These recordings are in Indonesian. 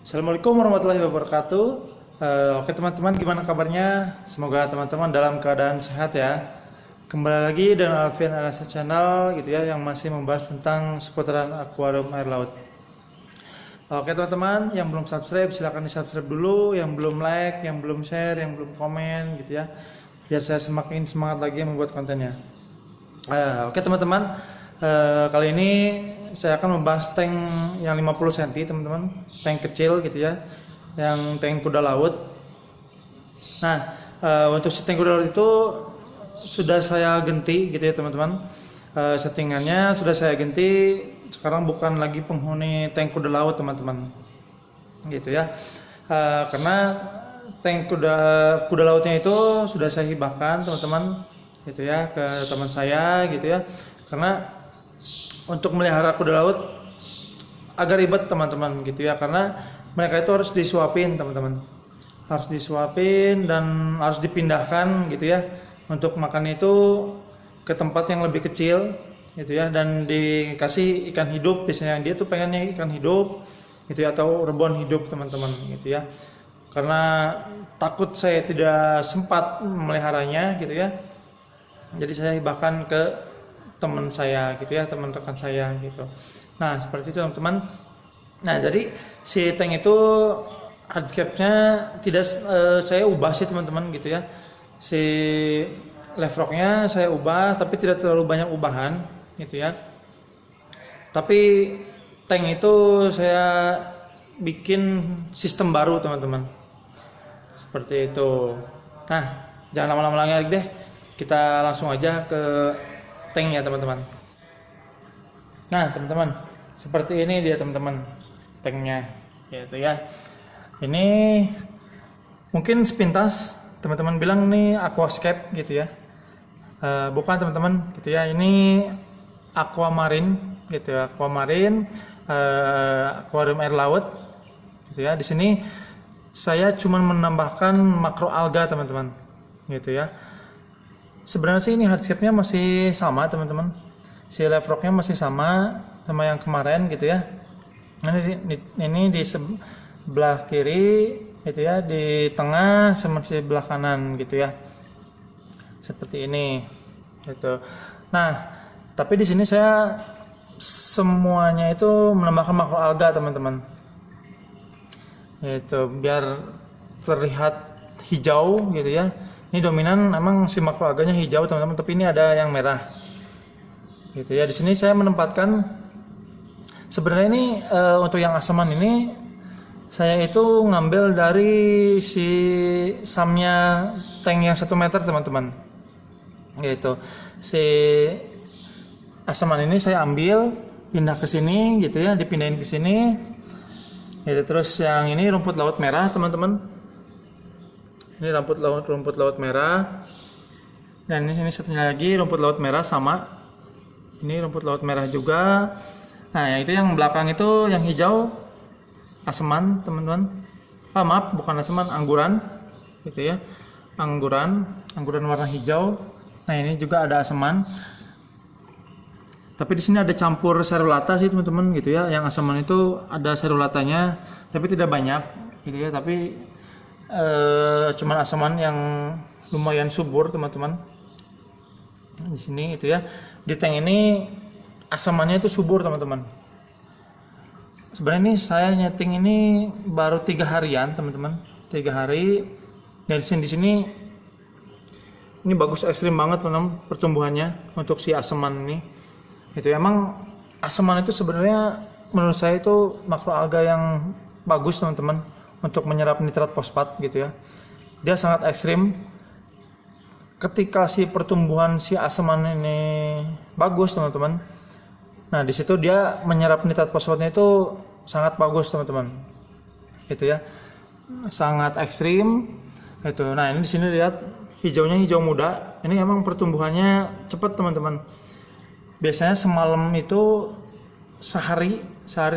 Assalamualaikum warahmatullahi wabarakatuh. Oke teman-teman, gimana kabarnya? Semoga teman-teman dalam keadaan sehat ya. Kembali lagi dengan Alfian Anasa Channel gitu ya, yang masih membahas tentang seputaran akuarium air laut. Oke teman-teman, yang belum subscribe silahkan di subscribe dulu, yang belum like, yang belum share, yang belum komen gitu ya, biar saya semakin semangat lagi membuat kontennya. Oke teman-teman, kali ini saya akan membahas tank yang 50 cm teman-teman, tank kecil gitu ya, yang tank kuda laut. Nah, untuk si tank kuda laut itu sudah saya ganti gitu ya teman-teman. Settingannya sudah saya ganti, sekarang bukan lagi penghuni tank kuda laut teman-teman, gitu ya. Karena tank kuda lautnya itu sudah saya hibahkan teman-teman, gitu ya, ke teman saya gitu ya. Karena untuk melihara kuda laut agak ribet teman-teman gitu ya, karena mereka itu harus disuapin teman-teman, harus disuapin dan harus dipindahkan gitu ya, untuk makan itu ke tempat yang lebih kecil gitu ya, dan dikasih ikan hidup. Biasanya dia tuh pengennya ikan hidup gitu ya, atau rebon hidup teman-teman gitu ya. Karena takut saya tidak sempat memeliharanya gitu ya, jadi saya hibahkan ke teman saya gitu ya, teman rekan saya gitu. Nah seperti itu teman-teman. Nah jadi si tank itu hardcapnya tidak saya ubah sih teman-teman gitu ya. Si leverocknya saya ubah, tapi tidak terlalu banyak ubahan gitu ya. Tapi tank itu saya bikin sistem baru teman-teman, seperti itu. Nah jangan lama-lama lagi deh, kita langsung aja ke tanknya teman-teman. Nah teman-teman, seperti ini dia teman-teman tanknya gitu ya. Ini mungkin sepintas teman-teman bilang ini aquascape gitu ya. Bukan teman-teman gitu ya, ini aquamarine gitu ya, aquamarine, akuarium air laut gitu ya. Di sini saya cuma menambahkan makroalga teman-teman gitu ya. Sebenarnya sih ini hardscape-nya masih sama teman-teman, si leverocknya masih sama yang kemarin gitu ya. Ini di sebelah kiri gitu ya, di tengah sama di sebelah kanan gitu ya, seperti ini gitu. Nah tapi di sini saya semuanya itu menambahkan makroalga teman-teman, itu biar terlihat hijau gitu ya. Ini dominan emang si makroalganya hijau teman-teman, tapi ini ada yang merah gitu ya. Di sini saya menempatkan sebenarnya ini untuk yang asaman ini saya itu ngambil dari si samnya tank yang 1 meter teman-teman gitu. Si asaman ini saya ambil pindah ke sini gitu ya, dipindahin ke sini gitu. Terus yang ini rumput laut merah teman-teman, ini rumput laut merah, dan ini satunya lagi rumput laut merah sama, ini rumput laut merah juga. Nah yang itu yang belakang itu yang hijau aseman teman-teman, maaf bukan aseman, angguran gitu ya, angguran warna hijau. Nah ini juga ada aseman, tapi di sini ada campur serulata sih teman-teman gitu ya. Yang aseman itu ada serulatanya tapi tidak banyak gitu ya, tapi cuman asaman yang lumayan subur teman-teman di sini itu ya. Di tank ini asamannya itu subur teman-teman. Sebenarnya ini saya nyeting ini baru 3 harian teman-teman, 3 hari. Dan di sini ini bagus, ekstrim banget teman-teman pertumbuhannya untuk si asaman ini. Itu emang asaman itu sebenarnya menurut saya itu makroalga yang bagus teman-teman untuk menyerap nitrat fosfat gitu ya. Dia sangat ekstrim. Ketika si pertumbuhan si asaman ini bagus teman-teman, nah di situ dia menyerap nitrat fosfatnya itu sangat bagus teman-teman gitu ya, sangat ekstrim itu. Nah ini di sini lihat hijaunya, hijau muda. Ini emang pertumbuhannya cepat teman-teman. Biasanya semalam itu sehari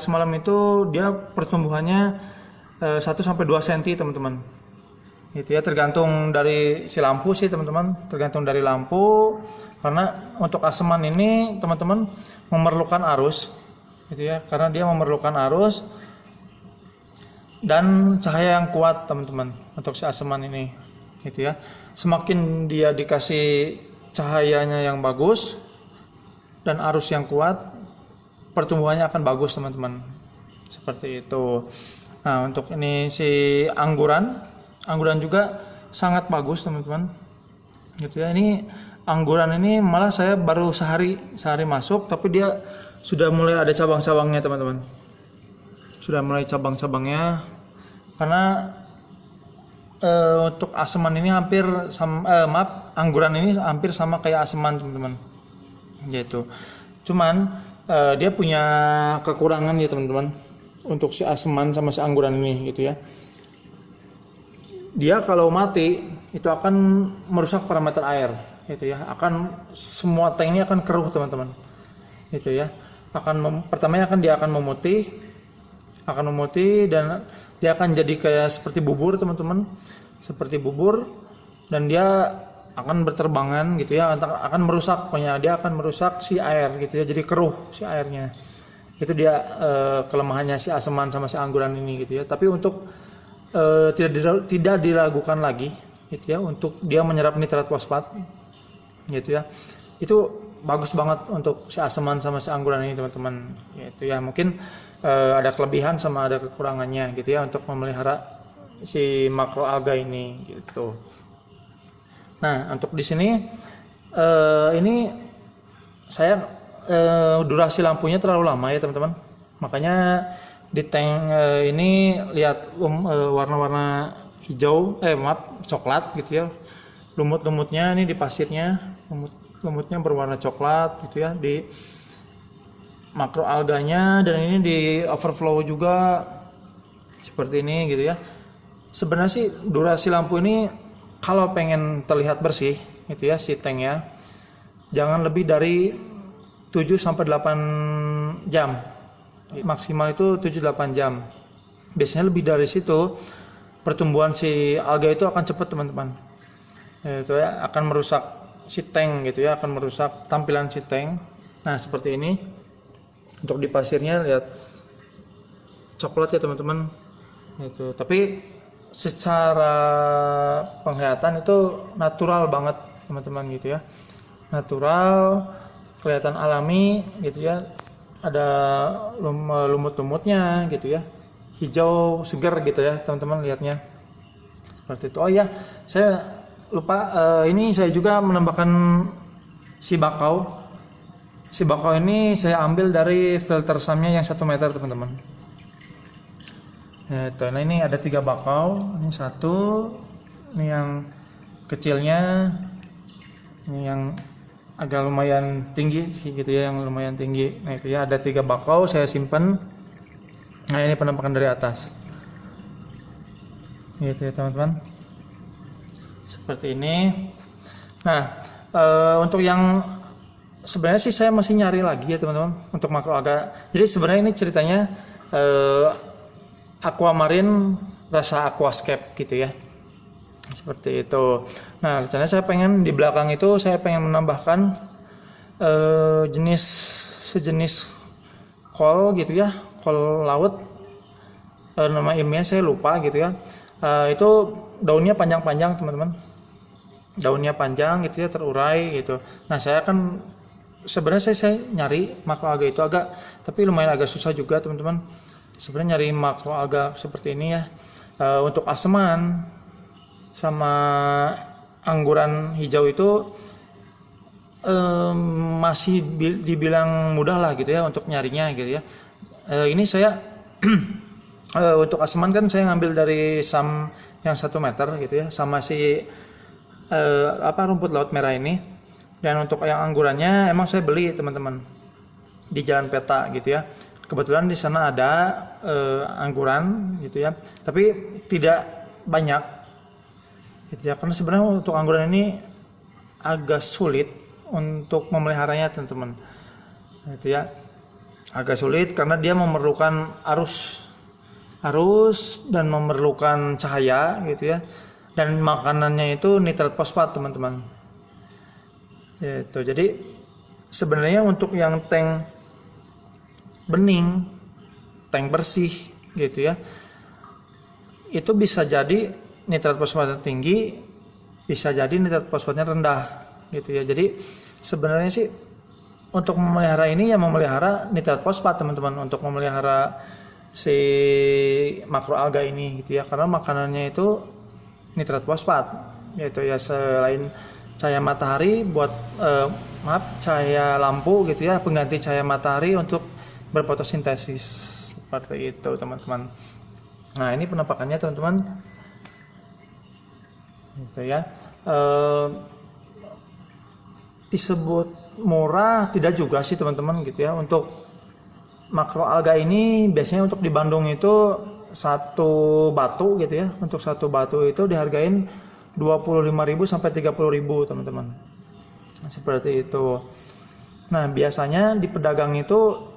semalam itu dia pertumbuhannya 1-2 cm teman-teman gitu ya, tergantung dari si lampu sih teman-teman, tergantung dari lampu. Karena untuk aseman ini teman-teman memerlukan arus gitu ya, karena dia memerlukan arus dan cahaya yang kuat teman-teman untuk si aseman ini gitu ya. Semakin dia dikasih cahayanya yang bagus dan arus yang kuat, pertumbuhannya akan bagus teman-teman, seperti itu. Nah untuk ini si angguran juga sangat bagus teman-teman gitu ya. Ini angguran ini malah saya baru sehari masuk, tapi dia sudah mulai ada cabang-cabangnya teman-teman, sudah mulai cabang-cabangnya, karena untuk aseman ini hampir sama, angguran ini hampir sama kayak aseman teman-teman gitu. Cuman dia punya kekurangan ya teman-teman untuk si aseman sama si angguran ini gitu ya. Dia kalau mati itu akan merusak parameter air gitu ya, akan semua tank ini akan keruh teman-teman gitu ya. Pertamanya dia akan memutih dan dia akan jadi kayak seperti bubur teman-teman, seperti bubur, dan dia akan berterbangan gitu ya, akan merusak, pokoknya dia akan merusak si air gitu ya, jadi keruh si airnya. Itu dia kelemahannya si aseman sama si angguran ini gitu ya. Tapi untuk tidak diragukan lagi gitu ya, untuk dia menyerap nitrat fosfat gitu ya, itu bagus banget untuk si aseman sama si angguran ini teman-teman gitu ya. Mungkin ada kelebihan sama ada kekurangannya gitu ya untuk memelihara si makroalga ini gitu. Nah untuk di sini ini saya durasi lampunya terlalu lama ya teman-teman, makanya di tank ini lihat warna-warna hijau, coklat gitu ya, lumut-lumutnya ini di pasirnya, lumutnya berwarna coklat gitu ya di makroalganya, dan ini di overflow juga seperti ini gitu ya. Sebenarnya sih durasi lampu ini kalau pengen terlihat bersih gitu ya si tank ya, jangan lebih dari 7-8 jam, maksimal itu 7-8 jam. Biasanya lebih dari situ pertumbuhan si alga itu akan cepat teman-teman, itu ya akan merusak si tank gitu ya, akan merusak tampilan si tank. Nah seperti ini untuk di pasirnya lihat coklat ya teman-teman itu, tapi secara penglihatan itu natural banget teman-teman gitu ya, natural, kelihatan alami gitu ya, ada lumut-lumutnya gitu ya, hijau segar gitu ya teman-teman lihatnya seperti itu. Oh iya saya lupa, ini saya juga menambahkan si bakau ini saya ambil dari filter samnya yang 1 meter teman-teman. Nah ini ada 3 bakau, ini 1, ini yang kecilnya, ini yang agak lumayan tinggi sih gitu ya, yang lumayan tinggi. Nah itu ya ada 3 bakau saya simpan. Nah ini penampakan dari atas gitu ya teman-teman, seperti ini. Nah untuk yang sebenarnya sih saya masih nyari lagi ya teman-teman untuk makroalga. Jadi sebenarnya ini ceritanya aquamarine rasa aquascape gitu ya, seperti itu. Nah rencananya saya pengen di belakang itu saya pengen menambahkan sejenis kol gitu ya, kol laut, nama ilmiahnya saya lupa gitu ya. Itu daunnya panjang-panjang teman-teman, daunnya panjang gitu ya, terurai gitu. Nah saya kan sebenarnya saya nyari makroalga itu tapi lumayan agak susah juga teman-teman sebenarnya nyari makroalga seperti ini ya. Untuk aseman sama angguran hijau itu masih dibilang mudah lah gitu ya untuk nyarinya gitu ya. Ini saya untuk aseman kan saya ngambil dari sam yang 1 meter gitu ya, sama si rumput laut merah ini. Dan untuk yang anggurannya emang saya beli teman-teman di Jalan Peta gitu ya. Kebetulan di sana ada angguran gitu ya, tapi tidak banyak gitu ya, karena sebenarnya untuk angguran ini agak sulit untuk memeliharanya teman-teman gitu ya, agak sulit karena dia memerlukan arus dan memerlukan cahaya gitu ya, dan makanannya itu nitrat fosfat teman-teman gitu. Jadi sebenarnya untuk yang tank bening, tank bersih gitu ya, itu bisa jadi nitrat fosfatnya tinggi, bisa jadi nitrat fosfatnya rendah gitu ya. Jadi sebenarnya sih untuk memelihara ini ya memelihara nitrat fosfat teman-teman, untuk memelihara si makroalga ini gitu ya, karena makanannya itu nitrat fosfat yaitu ya, selain cahaya matahari buat cahaya lampu gitu ya, pengganti cahaya matahari untuk berfotosintesis seperti itu teman-teman. Nah ini penampakannya teman-teman gitu ya. Disebut murah tidak juga sih teman-teman gitu ya. Untuk makroalga ini biasanya untuk di Bandung itu satu batu gitu ya, untuk satu batu itu dihargain 25.000 sampai 30.000 teman-teman, seperti itu. Nah biasanya di pedagang itu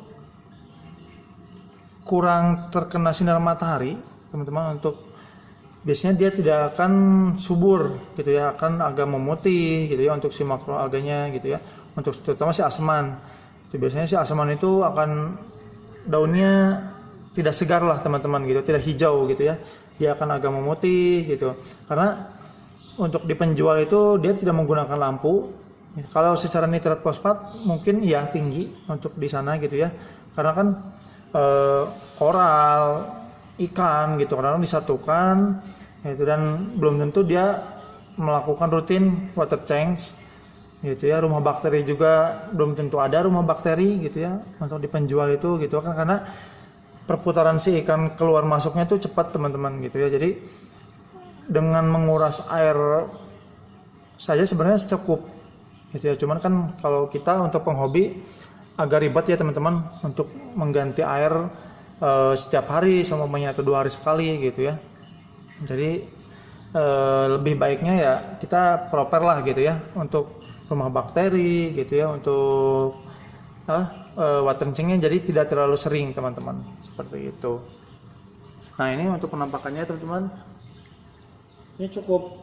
kurang terkena sinar matahari teman-teman, untuk biasanya dia tidak akan subur gitu ya, akan agak memutih gitu ya untuk si makroalganya gitu ya. Untuk terutama si aseman itu biasanya si aseman itu akan daunnya tidak segar lah teman-teman gitu, tidak hijau gitu ya, dia akan agak memutih gitu, karena untuk di penjual itu dia tidak menggunakan lampu. Kalau secara nitrat fosfat mungkin ya tinggi untuk di sana gitu ya, karena kan koral, ikan gitu kadang disatukan gitu, dan belum tentu dia melakukan rutin water change gitu ya. Rumah bakteri juga belum tentu ada rumah bakteri gitu ya untuk di penjual itu gitu kan, karena perputaran si ikan keluar masuknya itu cepat teman-teman gitu ya. Jadi dengan menguras air saja sebenarnya cukup gitu ya, cuman kan kalau kita untuk penghobi agak ribet ya teman-teman untuk mengganti air setiap hari semuanya atau 2 hari sekali gitu ya. Jadi lebih baiknya ya kita proper lah gitu ya untuk rumah bakteri gitu ya, untuk water changing jadi tidak terlalu sering teman-teman, seperti itu. Nah ini untuk penampakannya teman-teman, ini cukup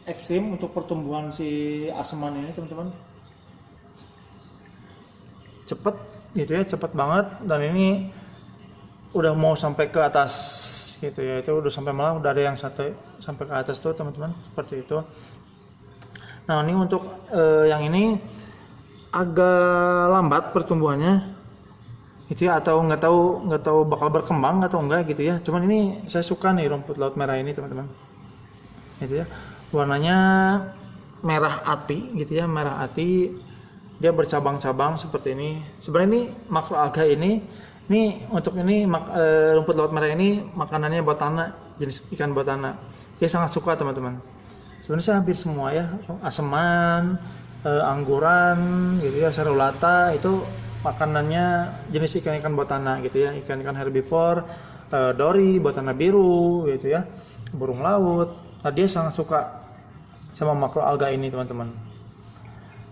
ekstrim untuk pertumbuhan si aseman ini teman-teman, cepet gitu ya, cepet banget, dan ini udah mau sampai ke atas gitu ya, itu udah sampai malah udah ada yang sampai ke atas tuh teman-teman, seperti itu. Nah ini untuk yang ini agak lambat pertumbuhannya gitu ya, atau nggak tahu bakal berkembang atau enggak gitu ya. Cuman ini saya suka nih rumput laut merah ini teman-teman gitu ya, warnanya merah ati gitu ya, merah ati, dia bercabang-cabang seperti ini. Sebenarnya ini makroalga ini untuk ini rumput laut merah ini makanannya botana, jenis ikan botana, dia sangat suka teman-teman. Sebenarnya hampir semua ya, aseman, angguran gitu ya, serulata itu makanannya jenis ikan-ikan botana gitu ya, ikan-ikan herbivore, dori, botana biru gitu ya, burung laut. Nah, dia sangat suka sama makroalga ini teman-teman,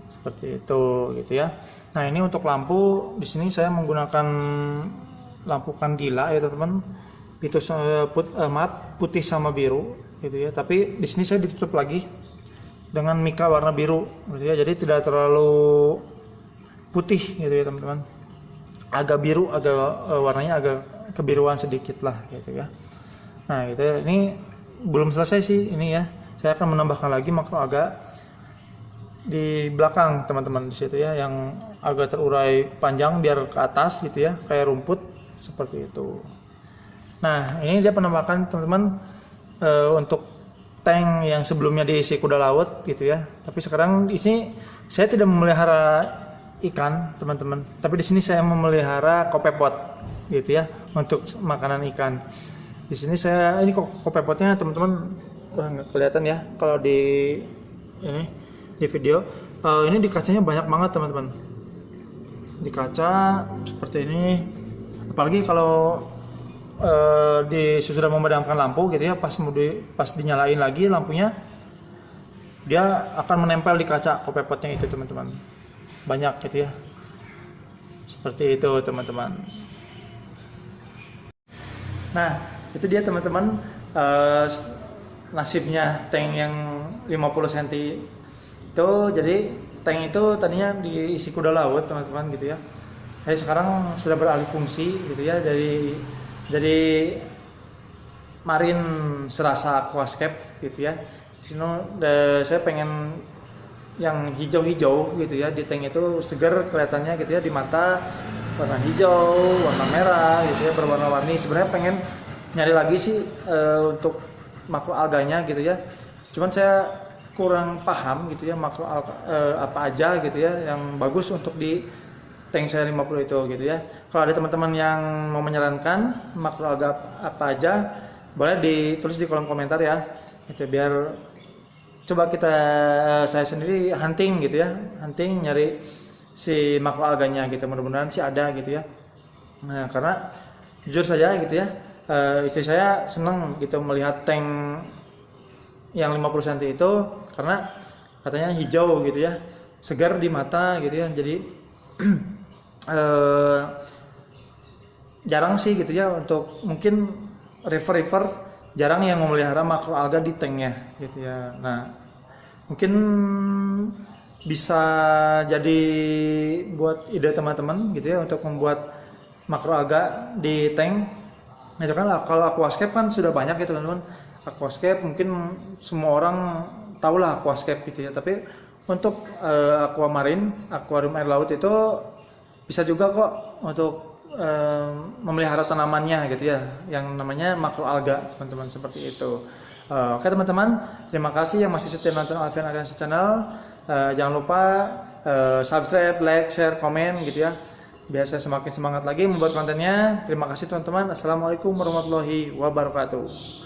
seperti itu gitu ya. Nah ini untuk lampu, di sini saya menggunakan lampu kandila ya teman-teman, itu putih sama biru gitu ya, tapi di sini saya ditutup lagi dengan mika warna biru gitu ya, jadi tidak terlalu putih gitu ya teman-teman, agak biru, agak warnanya agak kebiruan sedikit lah gitu ya. Nah gitu ya, ini belum selesai sih ini ya, saya akan menambahkan lagi makroalga di belakang teman-teman di situ ya, yang agak terurai panjang biar ke atas gitu ya, kayak rumput seperti itu. Nah ini dia penambahan teman-teman untuk tank yang sebelumnya diisi kuda laut gitu ya, tapi sekarang di sini saya tidak memelihara ikan teman-teman, tapi di sini saya memelihara kopepot gitu ya untuk makanan ikan. Di sini saya ini kopepotnya teman-teman nggak kelihatan ya kalau di ini di video, ini di kacanya banyak banget teman-teman, di kaca seperti ini, apalagi kalau sudah memadamkan lampu gitu ya, pas dinyalain lagi lampunya, dia akan menempel di kaca kopepotnya itu teman-teman, banyak gitu ya, seperti itu teman-teman. Nah itu dia teman-teman, nasibnya tank yang 50 cm itu. Jadi tank itu tadinya diisi kuda laut teman-teman gitu ya, jadi sekarang sudah beralih fungsi gitu ya, jadi marin serasa aquascape gitu ya. Sini saya pengen yang hijau-hijau gitu ya, di tank itu segar kelihatannya gitu ya, di mata warna hijau, warna merah gitu ya, berwarna-warni. Sebenarnya pengen nyari lagi sih untuk makro alganya gitu ya, cuman saya kurang paham gitu ya makro alga apa aja gitu ya yang bagus untuk di tank saya 50 itu gitu ya. Kalau ada teman-teman yang mau menyarankan makro alga apa aja, boleh ditulis di kolom komentar ya, itu biar coba saya sendiri hunting gitu ya, hunting nyari si makro alganya gitu, mudah-mudahan sih ada gitu ya. Nah, karena jujur saja gitu ya, istri saya seneng gitu melihat tank yang 50 cm itu, karena katanya hijau gitu ya, segar di mata gitu ya. Jadi jarang sih gitu ya, untuk mungkin river jarang yang memelihara makro alga di tanknya gitu ya. Nah, mungkin bisa jadi buat ide teman-teman gitu ya untuk membuat makro alga di tank. Itu kan kalau aquascape kan sudah banyak ya teman-teman. Aquascape mungkin semua orang tahulah aquascape gitu ya, tapi untuk aquamarine, akuarium air laut itu bisa juga kok untuk memelihara tanamannya gitu ya, yang namanya makro alga teman-teman, seperti itu. Oke teman-teman, terima kasih yang masih setia nonton Alfian Ardiansyah Channel. Jangan lupa subscribe, like, share, komen gitu ya, biar saya semakin semangat lagi membuat kontennya. Terima kasih teman-teman. Assalamualaikum warahmatullahi wabarakatuh.